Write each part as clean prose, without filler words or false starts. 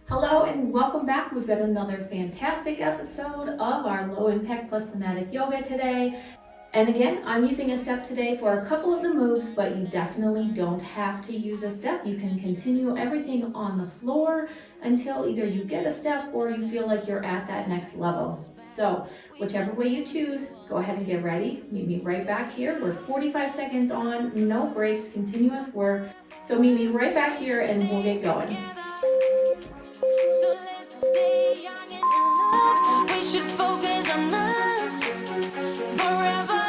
Hello and welcome back. We've got another fantastic episode of our low impact plus somatic yoga today. And again, I'm using a step today for a couple of the moves, but you definitely don't have to use a step. You can continue everything on the floor until either you get a step or you feel like you're at that next level. So whichever way you choose, go ahead and get ready. Meet me right back here. We're 45 seconds on, no breaks, continuous work. So meet me right back here and we'll get going. So let's stay young and in love. We should focus on us forever.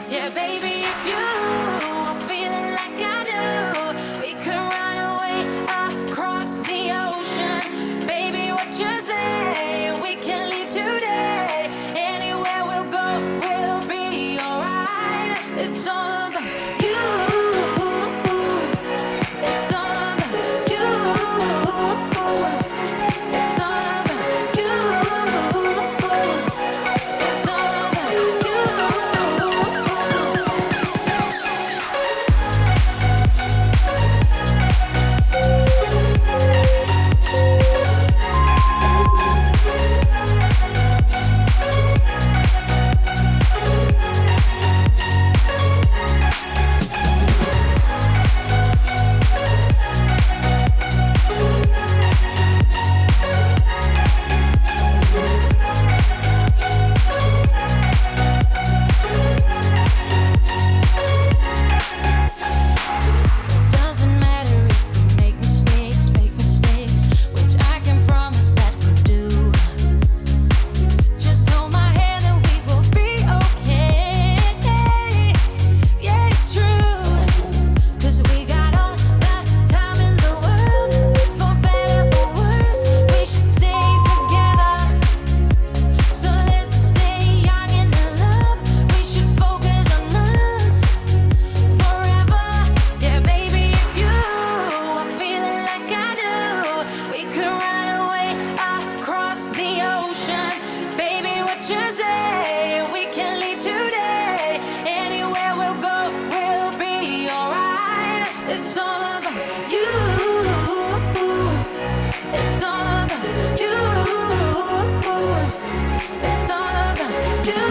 Yeah, baby, if you are feeling like I do, we could run away across the ocean. Baby, what you say? We can leave today. Anywhere we'll go, we'll be alright. It's all about you. It's all about you. It's all about you. It's all about you. Doesn't matter if we make mistakes, which I can promise that we'll do. Just hold my hand and we will be okay. Yeah, it's true. 'Cause we got all the time in the world. For better or worse, we should stay together. So let's stay young and in love. We should focus on us forever. Yeah, baby, if you are feeling like I do, we could run away across the ocean. Baby, what you say? We can leave today. Anywhere we'll go, we'll be alright. It's all about you. It's all about you. It's all about you.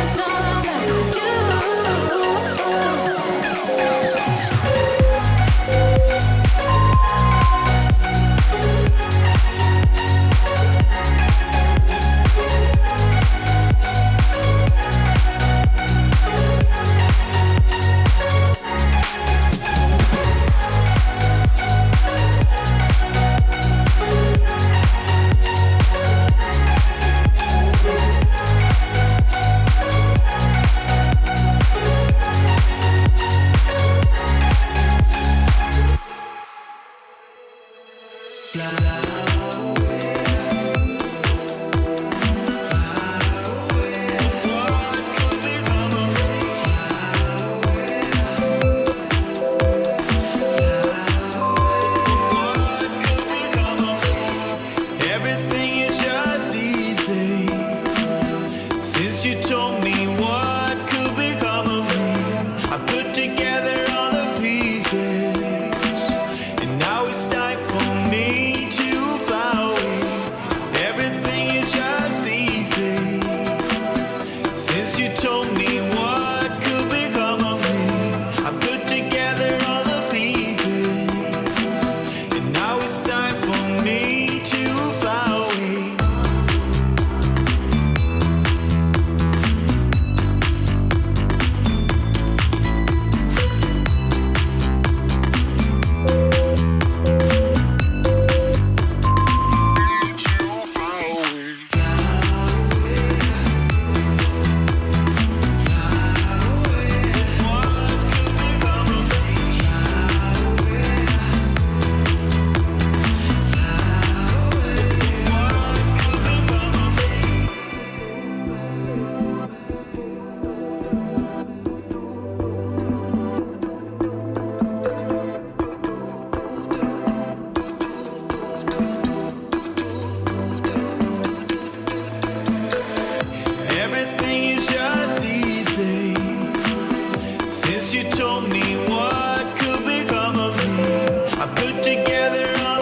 It's all about you. Everything is just easy since you told me what could become of me. I put together all the pieces, and now it's time for me to fly away. Everything is just easy since you told me what could become of me. I put together all the pieces, and now it's time for me to fly away. Everything is just easy since you told me what could become of me. I put together all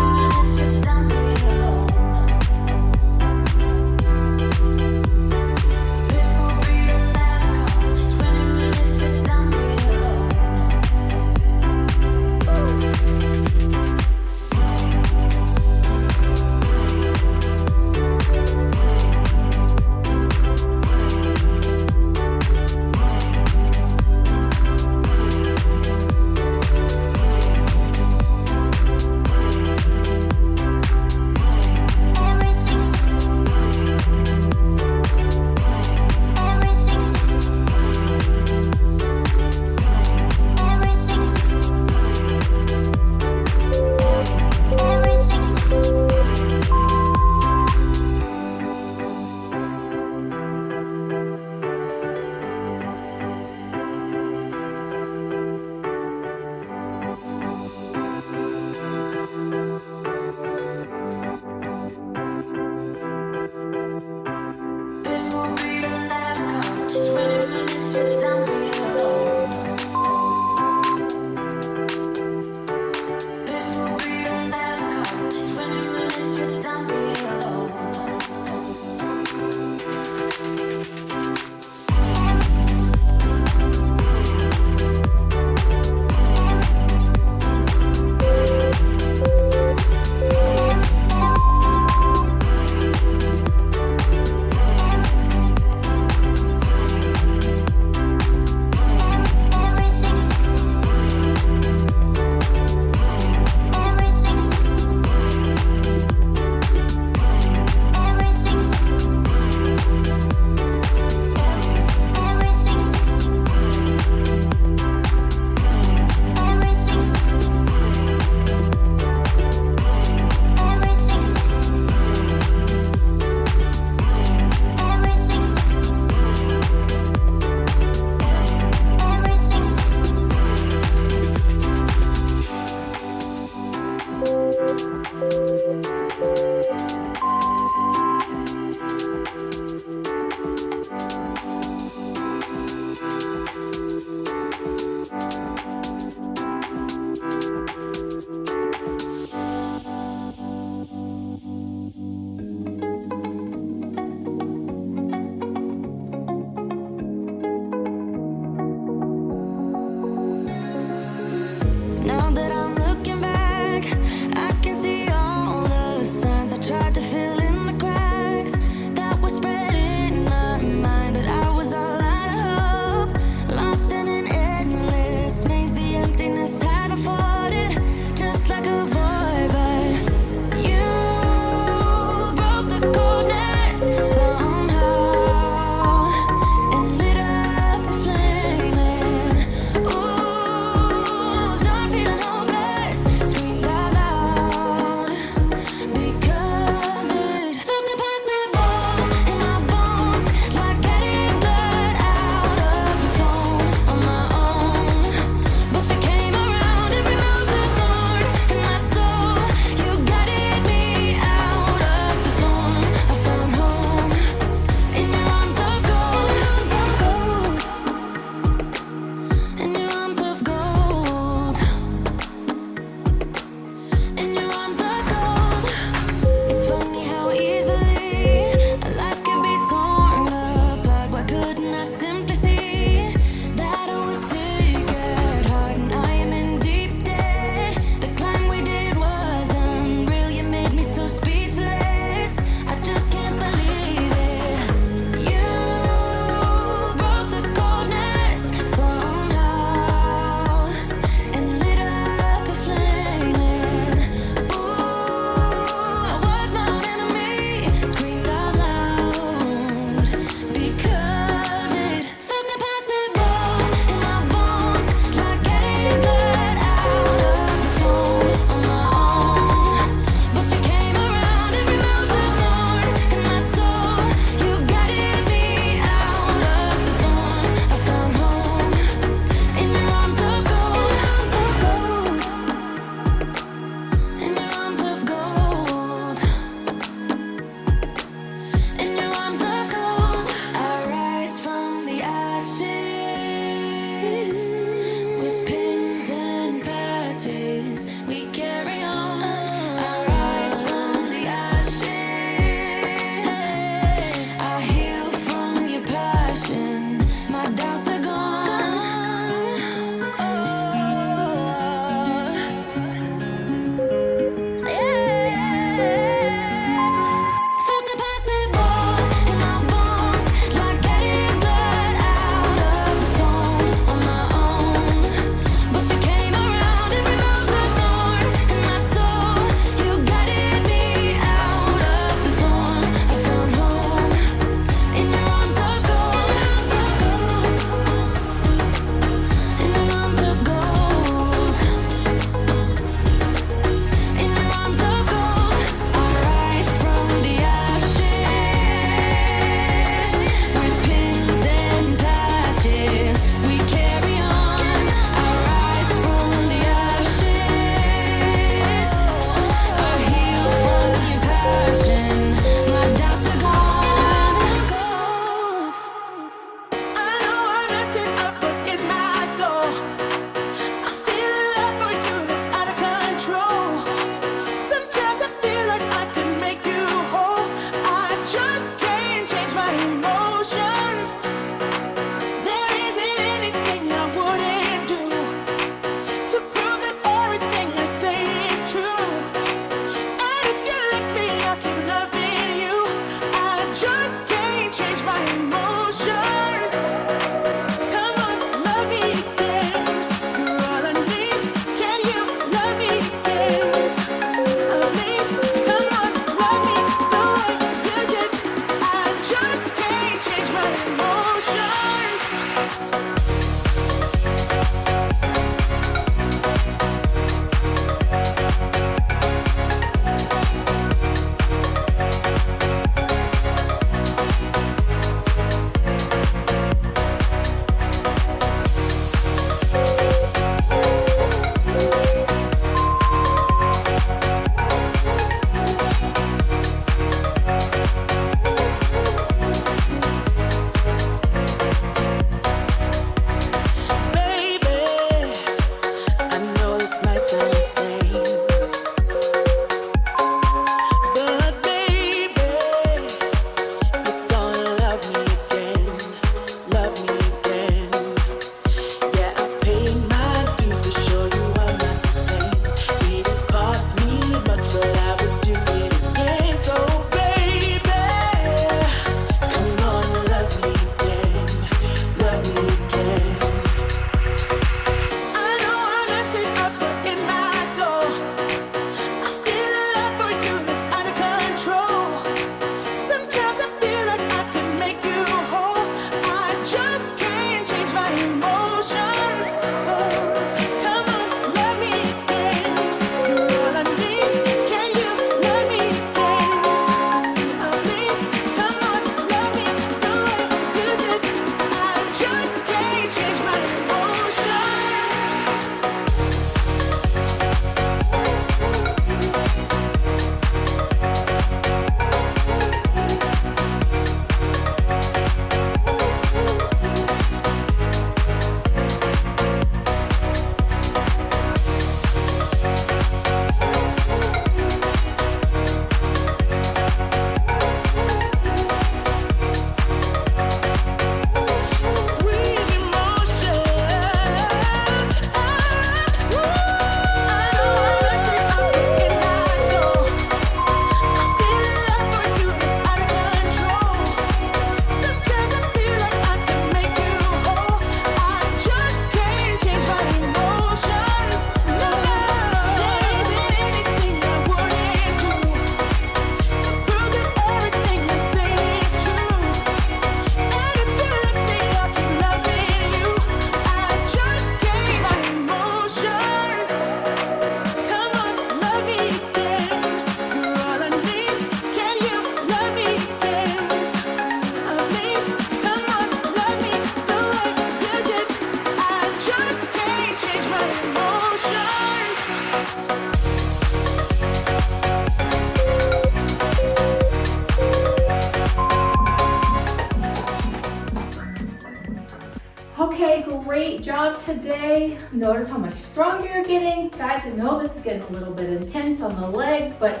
today. Notice how much stronger you're getting. Guys, I know this is getting a little bit intense on the legs, but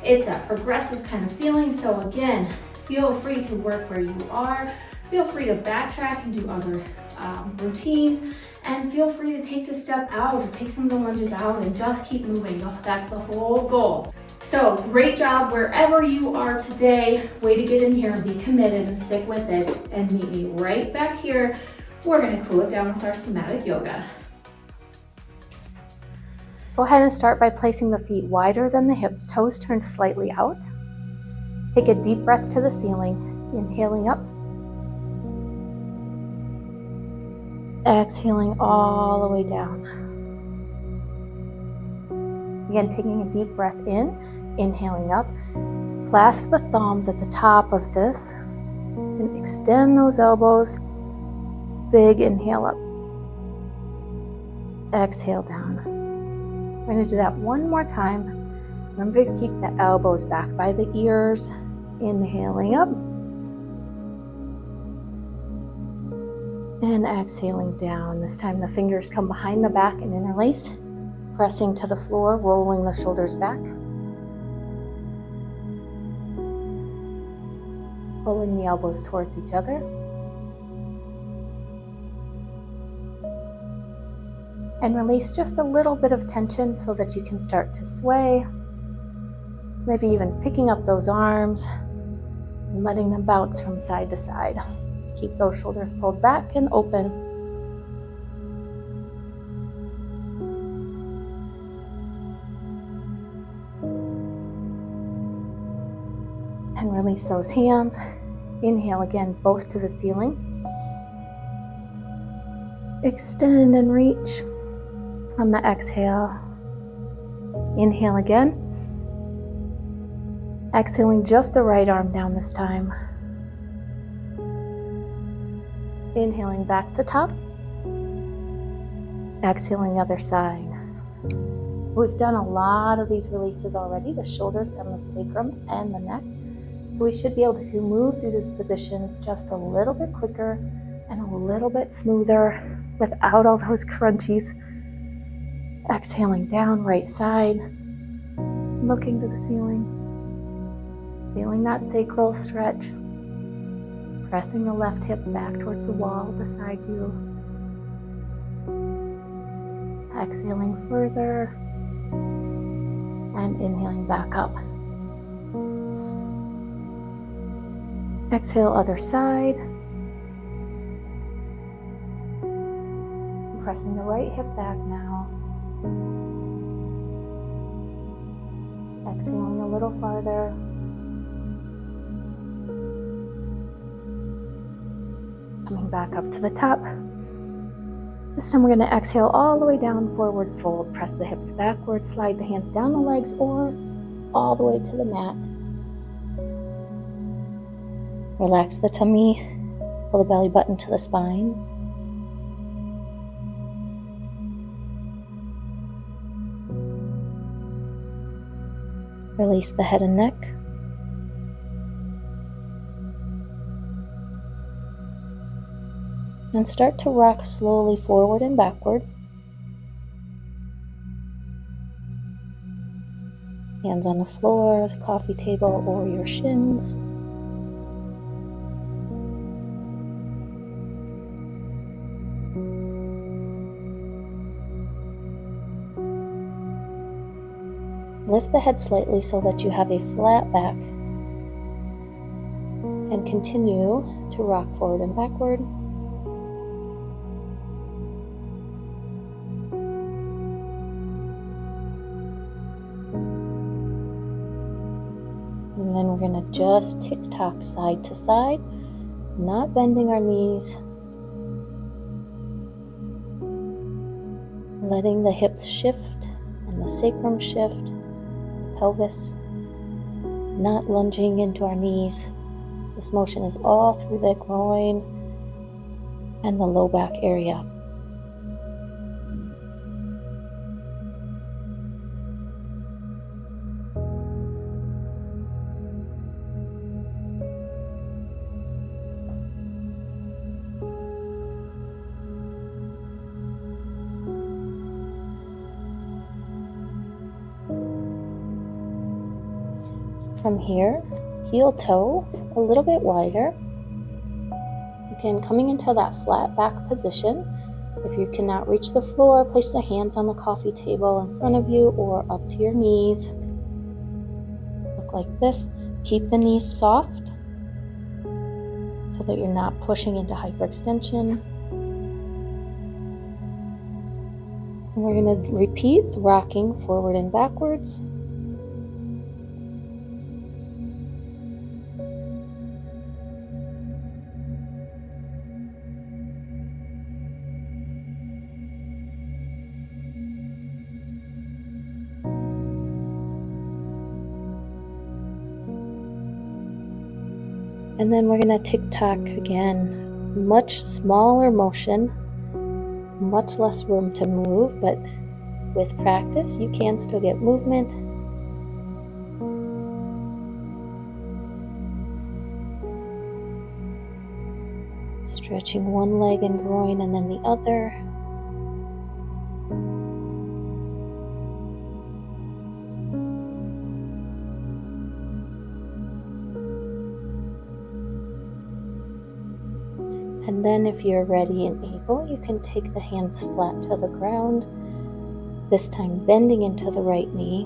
it's a progressive kind of feeling. So again, feel free to work where you are. Feel free to backtrack and do other routines. And feel free to take the step out, or take some of the lunges out and just keep moving. Oh, that's the whole goal. So great job wherever you are today. Way to get in here and be committed and stick with it. And meet me right back here. We're gonna cool it down with our somatic yoga. Go ahead and start by placing the feet wider than the hips, toes turned slightly out. Take a deep breath to the ceiling, inhaling up. Exhaling all the way down. Again, taking a deep breath in, inhaling up. Clasp the thumbs at the top of this and extend those elbows. Big inhale up. Exhale down. We're going to do that one more time. Remember to keep the elbows back by the ears. Inhaling up. And exhaling down. This time the fingers come behind the back and interlace, pressing to the floor, rolling the shoulders back. Pulling the elbows towards each other. And release just a little bit of tension so that you can start to sway. Maybe even picking up those arms and letting them bounce from side to side. Keep those shoulders pulled back and open. And release those hands. Inhale again, both to the ceiling. Extend and reach. On the exhale, inhale again. Exhaling just the right arm down this time. Inhaling back to top. Exhaling other side. We've done a lot of these releases already, the shoulders and the sacrum and the neck. So we should be able to move through these positions just a little bit quicker and a little bit smoother without all those crunchies. Exhaling down, right side. Looking to the ceiling. Feeling that sacral stretch. Pressing the left hip back towards the wall beside you. Exhaling further. And inhaling back up. Exhale, other side. Pressing the right hip back now. Exhaling a little farther. Coming back up to the top. This time we're going to exhale all the way down, forward fold. Press the hips backward, slide the hands down the legs or all the way to the mat. Relax the tummy, pull the belly button to the spine. Release the head and neck. And start to rock slowly forward and backward. Hands on the floor, the coffee table, or your shins. Lift the head slightly so that you have a flat back. And continue to rock forward and backward. And then we're going to just tick-tock side to side, not bending our knees. Letting the hips shift and the sacrum shift, the pelvis, not lunging into our knees. This motion is all through the groin and the low back area. From here, heel toe a little bit wider. Again, coming into that flat back position. If you cannot reach the floor, place the hands on the coffee table in front of you or up to your knees. Look like this. Keep the knees soft so that you're not pushing into hyperextension. And we're going to repeat the rocking forward and backwards. And then we're going to tick-tock again. Much smaller motion, much less room to move, but with practice you can still get movement. Stretching one leg and groin and then the other. And then if you're ready and able, you can take the hands flat to the ground, this time bending into the right knee.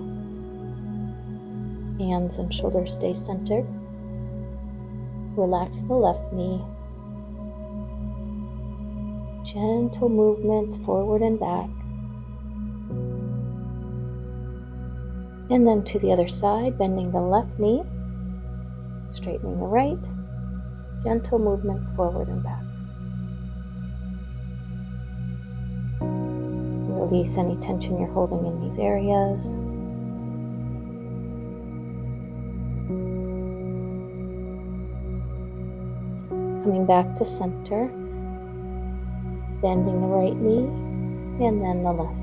Hands and shoulders stay centered. Relax the left knee. Gentle movements forward and back. And then to the other side, bending the left knee, straightening the right. Gentle movements forward and back. Release any tension you're holding in these areas. Coming back to center, bending the right knee and then the left.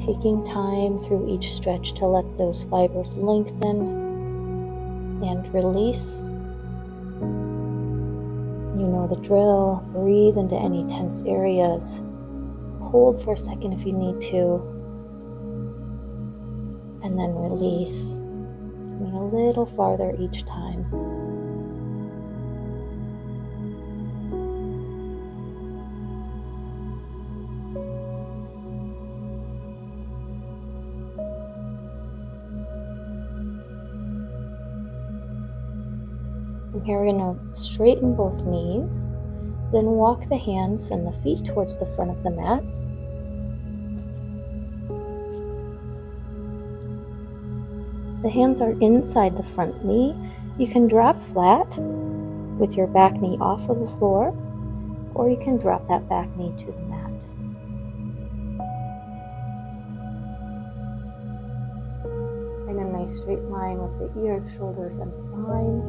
Taking time through each stretch to let those fibers lengthen and release. You know the drill. Breathe into any tense areas. Hold for a second if you need to. And then release. Coming a little farther each time. From here we're going to straighten both knees, then walk the hands and the feet towards the front of the mat. The hands are inside the front knee. You can drop flat with your back knee off of the floor, or you can drop that back knee to the mat. In a nice straight line with the ears, shoulders, and spine.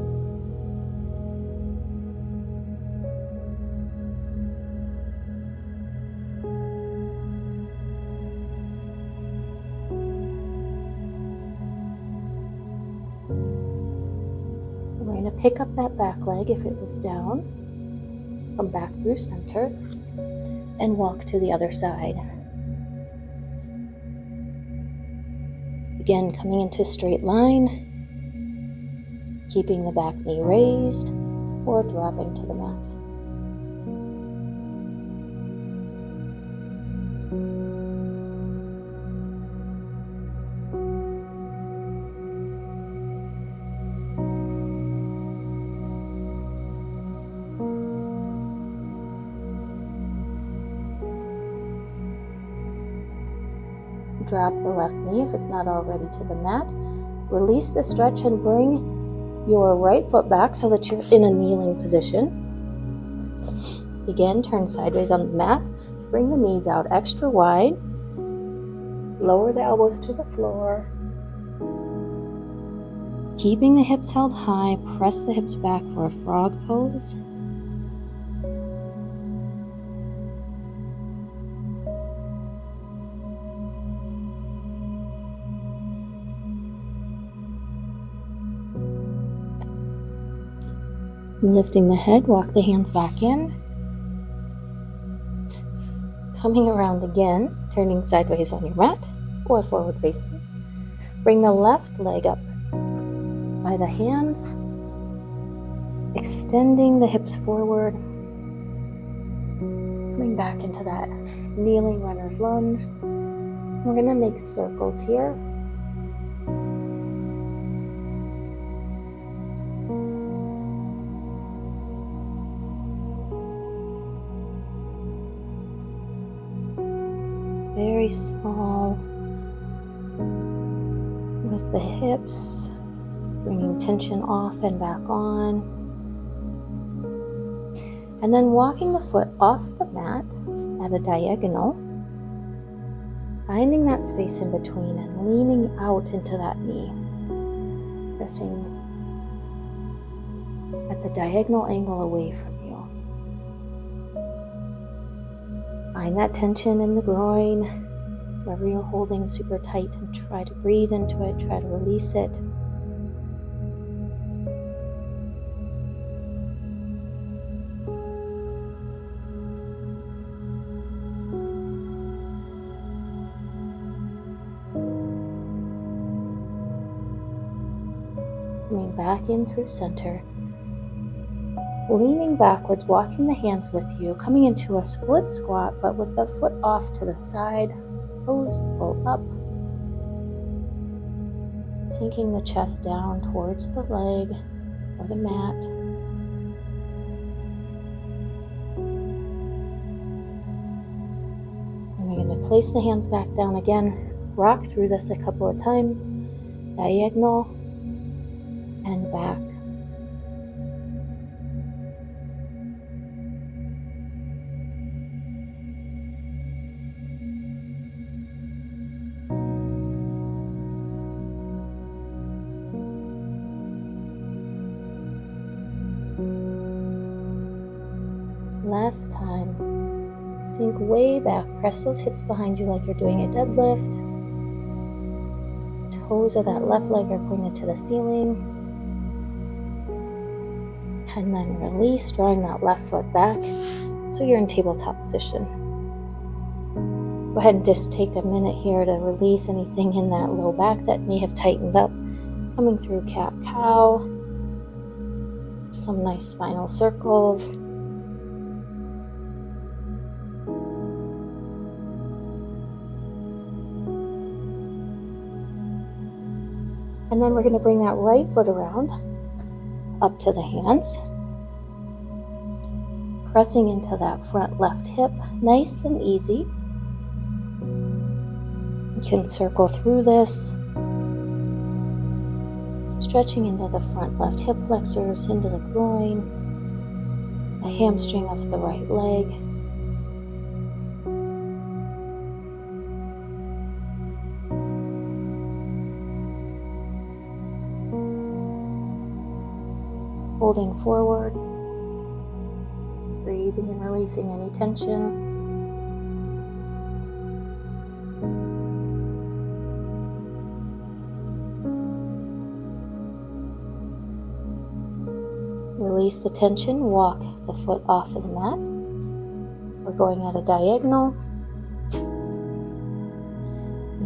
We're going to pick up that back leg if it was down, come back through center, and walk to the other side. Again, coming into a straight line, keeping the back knee raised, or dropping to the mat. Drop the left knee if it's not already to the mat. Release the stretch and bring your right foot back so that you're in a kneeling position. Again, turn sideways on the mat. Bring the knees out extra wide. Lower the elbows to the floor. Keeping the hips held high, press the hips back for a frog pose. Lifting the head, walk the hands back in. Coming around again, turning sideways on your mat or forward facing. Bring the left leg up by the hands, extending the hips forward, coming back into that kneeling runner's lunge. We're going to make circles here. Very small with the hips, bringing tension off and back on. And then walking the foot off the mat at a diagonal, finding that space in between and leaning out into that knee, pressing at the diagonal angle away from you. Find that tension in the groin, wherever you're holding super tight, and try to breathe into it, try to release it. Coming back in through center, leaning backwards, walking the hands with you, coming into a split squat, but with the foot off to the side, toes pull up, sinking the chest down towards the leg or the mat. And you're going to place the hands back down again, rock through this a couple of times, diagonal and back. Last time, sink way back, press those hips behind you like you're doing a deadlift. Toes of that left leg are pointed to the ceiling. And then release, drawing that left foot back so you're in tabletop position. Go ahead and just take a minute here to release anything in that low back that may have tightened up. Coming through cat-cow. Some nice spinal circles. And then we're going to bring that right foot around, up to the hands, pressing into that front left hip, nice and easy. You can circle through this, stretching into the front left hip flexors, into the groin, a hamstring of the right leg. Holding forward, breathing and releasing any tension. Release the tension, walk the foot off of the mat. We're going at a diagonal.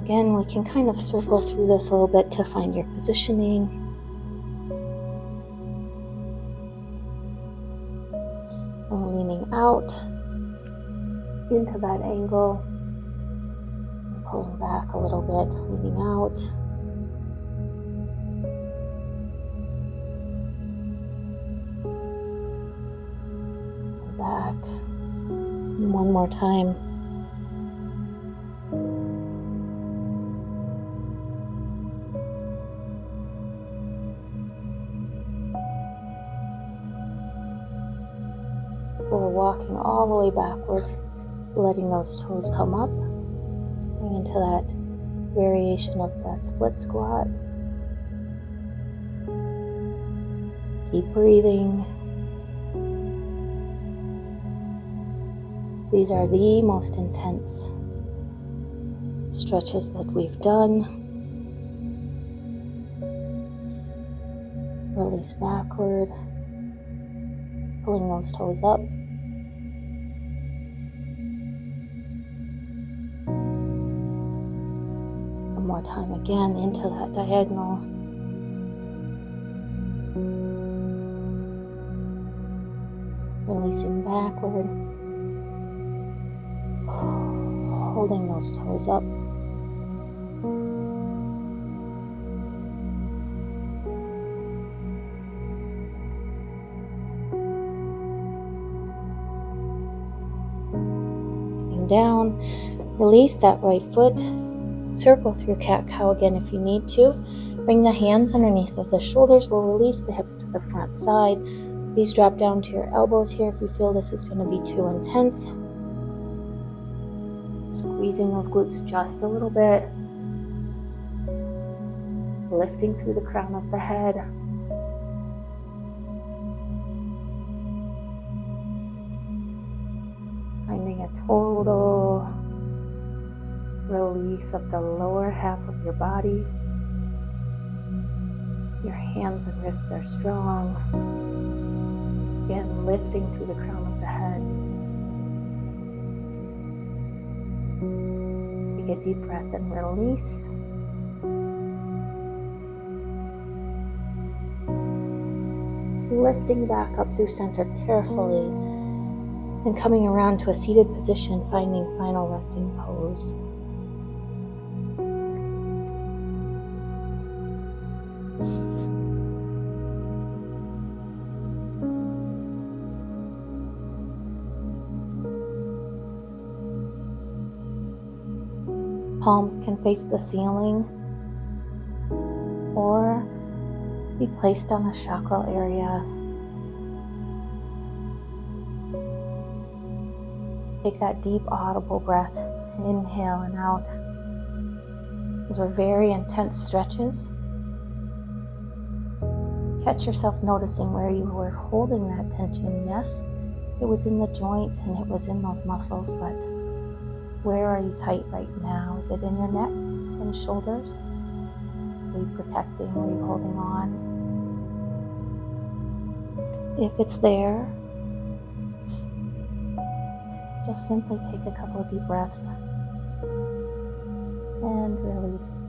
Again, we can kind of circle through this a little bit to find your positioning. And leaning out into that angle, and pulling back a little bit, leaning out. And back. And one more time. We're walking all the way backwards, letting those toes come up, going into that variation of that split squat. Keep breathing. These are the most intense stretches that we've done. Release backward, pulling those toes up. more time again into that diagonal. Releasing backward. Holding those toes up. Down, release that right foot, circle through cat-cow again if you need to. Bring the hands underneath of the shoulders. We'll release the hips to the front side. Please drop down to your elbows here if you feel this is going to be too intense. Squeezing those glutes just a little bit. Lifting through the crown of the head. Finding a total release of the lower half of your body. Your hands and wrists are strong. Again, lifting through the crown of the head. Take a deep breath and release. Lifting back up through center carefully. And coming around to a seated position, finding final resting pose. Palms can face the ceiling or be placed on the sacral area. Take that deep audible breath, inhale and out. Those were very intense stretches. Catch yourself noticing where you were holding that tension. Yes, it was in the joint and it was in those muscles, but where are you tight right now? Is it in your neck and shoulders? Are you protecting? Are you holding on? If it's there, just simply take a couple of deep breaths and release.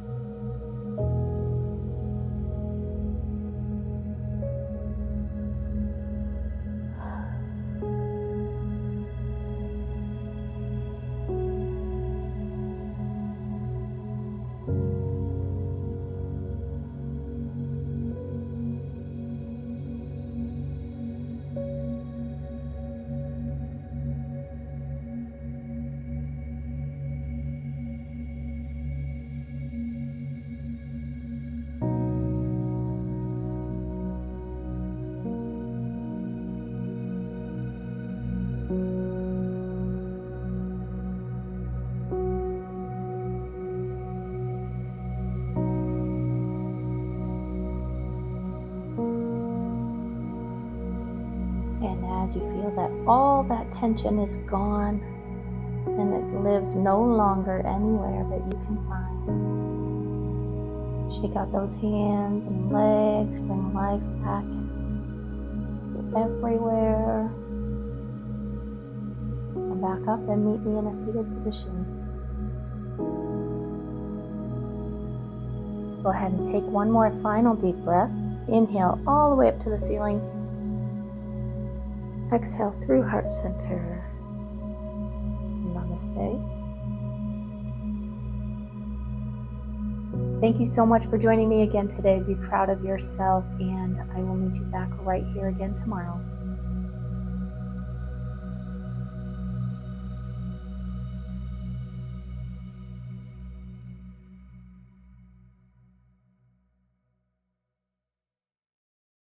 And as you feel that all that tension is gone and it lives no longer anywhere that you can find, shake out those hands and legs, bring life back everywhere. Come back up and meet me in a seated position. Go ahead and take one more final deep breath. Inhale all the way up to the ceiling. Exhale through heart center. Namaste. Thank you so much for joining me again today. Be proud of yourself, and I will meet you back right here again tomorrow.